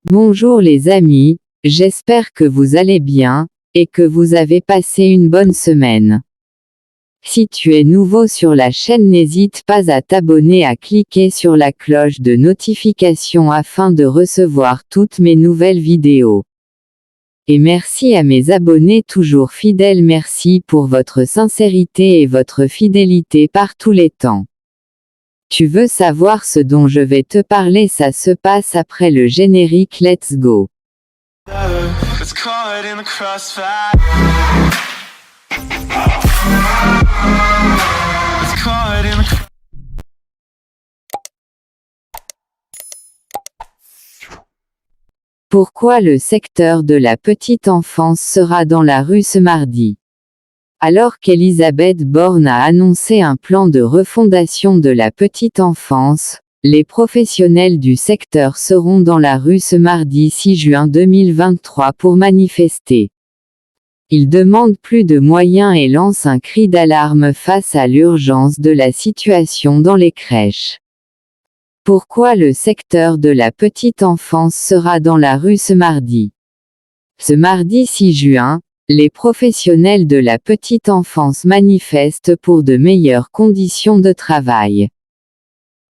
Bonjour les amis, j'espère que vous allez bien, et que vous avez passé une bonne semaine. Si tu es nouveau sur la chaîne, n'hésite pas à t'abonner, à cliquer sur la cloche de notification afin de recevoir toutes mes nouvelles vidéos. Et merci à mes abonnés toujours fidèles, merci pour votre sincérité et votre fidélité par tous les temps. Tu veux savoir ce dont je vais te parler? Ça se passe après le générique, let's go. It's caught in the crossfire. It's caught in the Pourquoi le secteur de la petite enfance sera dans la rue ce mardi? Alors qu'Elisabeth Borne a annoncé un plan de refondation de la petite enfance, les professionnels du secteur seront dans la rue ce mardi 6 juin 2023 pour manifester. Ils demandent plus de moyens et lancent un cri d'alarme face à l'urgence de la situation dans les crèches. Pourquoi le secteur de la petite enfance sera dans la rue ce mardi? Ce mardi 6 juin, les professionnels de la petite enfance manifestent pour de meilleures conditions de travail.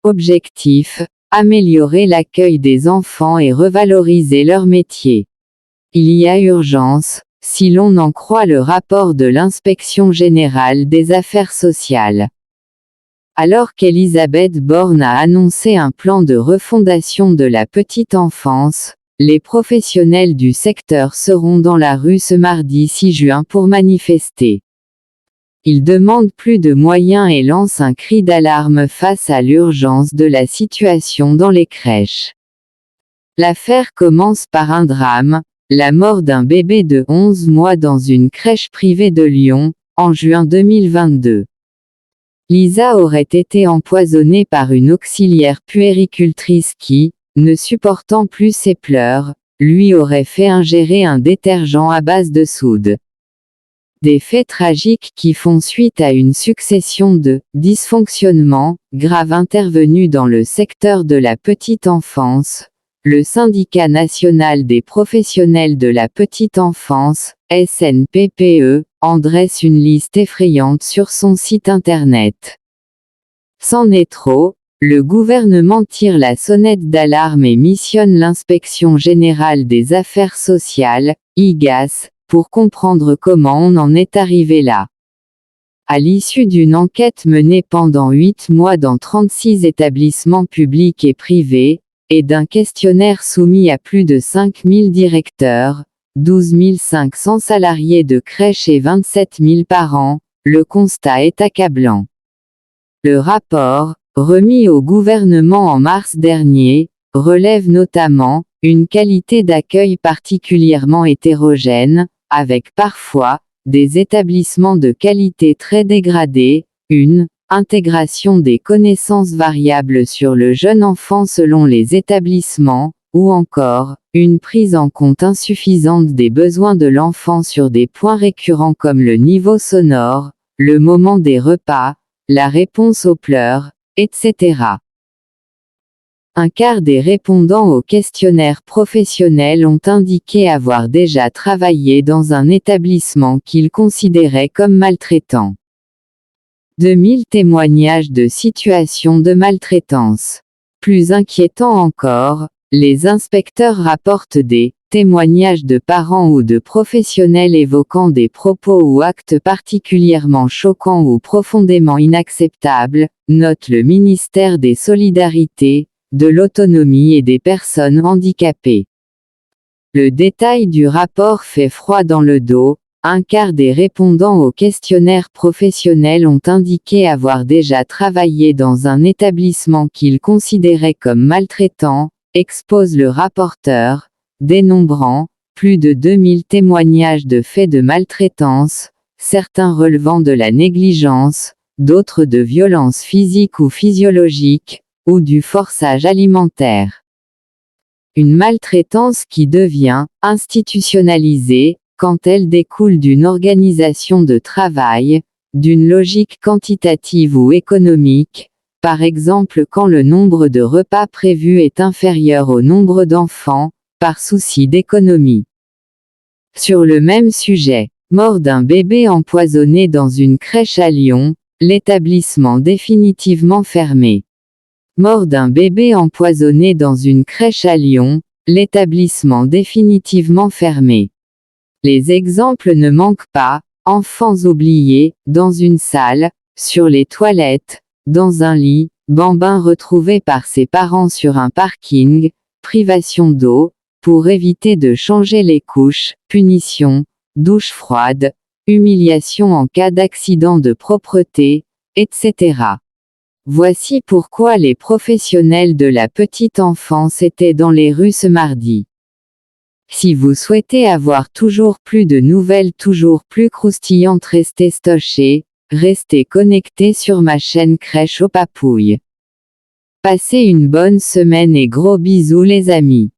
Objectif: améliorer l'accueil des enfants et revaloriser leur métier. Il y a urgence, si l'on en croit le rapport de l'Inspection générale des affaires sociales. Alors qu'Elisabeth Borne a annoncé un plan de refondation de la petite enfance, les professionnels du secteur seront dans la rue ce mardi 6 juin pour manifester. Ils demandent plus de moyens et lancent un cri d'alarme face à l'urgence de la situation dans les crèches. L'affaire commence par un drame, la mort d'un bébé de 11 mois dans une crèche privée de Lyon, en juin 2022. Lisa aurait été empoisonnée par une auxiliaire puéricultrice qui, ne supportant plus ses pleurs, lui aurait fait ingérer un détergent à base de soude. Des faits tragiques qui font suite à une succession de dysfonctionnements graves intervenus dans le secteur de la petite enfance. Le Syndicat national des professionnels de la petite enfance, SNPPE, en dresse une liste effrayante sur son site internet. C'en est trop, le gouvernement tire la sonnette d'alarme et missionne l'Inspection générale des affaires sociales, IGAS, pour comprendre comment on en est arrivé là. À l'issue d'une enquête menée pendant 8 mois dans 36 établissements publics et privés, et d'un questionnaire soumis à plus de 5000 directeurs, 12 500 salariés de crèches et 27 000 parents, le constat est accablant. Le rapport, remis au gouvernement en mars dernier, relève notamment une qualité d'accueil particulièrement hétérogène, avec parfois des établissements de qualité très dégradés, une intégration des connaissances variables sur le jeune enfant selon les établissements, ou encore une prise en compte insuffisante des besoins de l'enfant sur des points récurrents comme le niveau sonore, le moment des repas, la réponse aux pleurs, etc. Un quart des répondants au questionnaire professionnel ont indiqué avoir déjà travaillé dans un établissement qu'ils considéraient comme maltraitant. 2000 témoignages de situations de maltraitance. Plus inquiétant encore, les inspecteurs rapportent des témoignages de parents ou de professionnels évoquant des propos ou actes particulièrement choquants ou profondément inacceptables, note le ministère des Solidarités, de l'Autonomie et des Personnes handicapées. Le détail du rapport fait froid dans le dos. Un quart des répondants au questionnaire professionnel ont indiqué avoir déjà travaillé dans un établissement qu'ils considéraient comme maltraitant, expose le rapporteur, dénombrant plus de 2000 témoignages de faits de maltraitance, certains relevant de la négligence, d'autres de violences physiques ou physiologiques, ou du forçage alimentaire. Une maltraitance qui devient institutionnalisée, quand elle découle d'une organisation de travail, d'une logique quantitative ou économique, par exemple quand le nombre de repas prévus est inférieur au nombre d'enfants, par souci d'économie. Sur le même sujet, mort d'un bébé empoisonné dans une crèche à Lyon, l'établissement définitivement fermé. Mort d'un bébé empoisonné dans une crèche à Lyon, l'établissement définitivement fermé. Les exemples ne manquent pas, enfants oubliés, dans une salle, sur les toilettes, dans un lit, bambin retrouvé par ses parents sur un parking, privation d'eau, pour éviter de changer les couches, punition, douche froide, humiliation en cas d'accident de propreté, etc. Voici pourquoi les professionnels de la petite enfance étaient dans les rues ce mardi. Si vous souhaitez avoir toujours plus de nouvelles toujours plus croustillantes, restez scotchés, restez connectés sur ma chaîne Crèche aux Papouilles. Passez une bonne semaine et gros bisous les amis.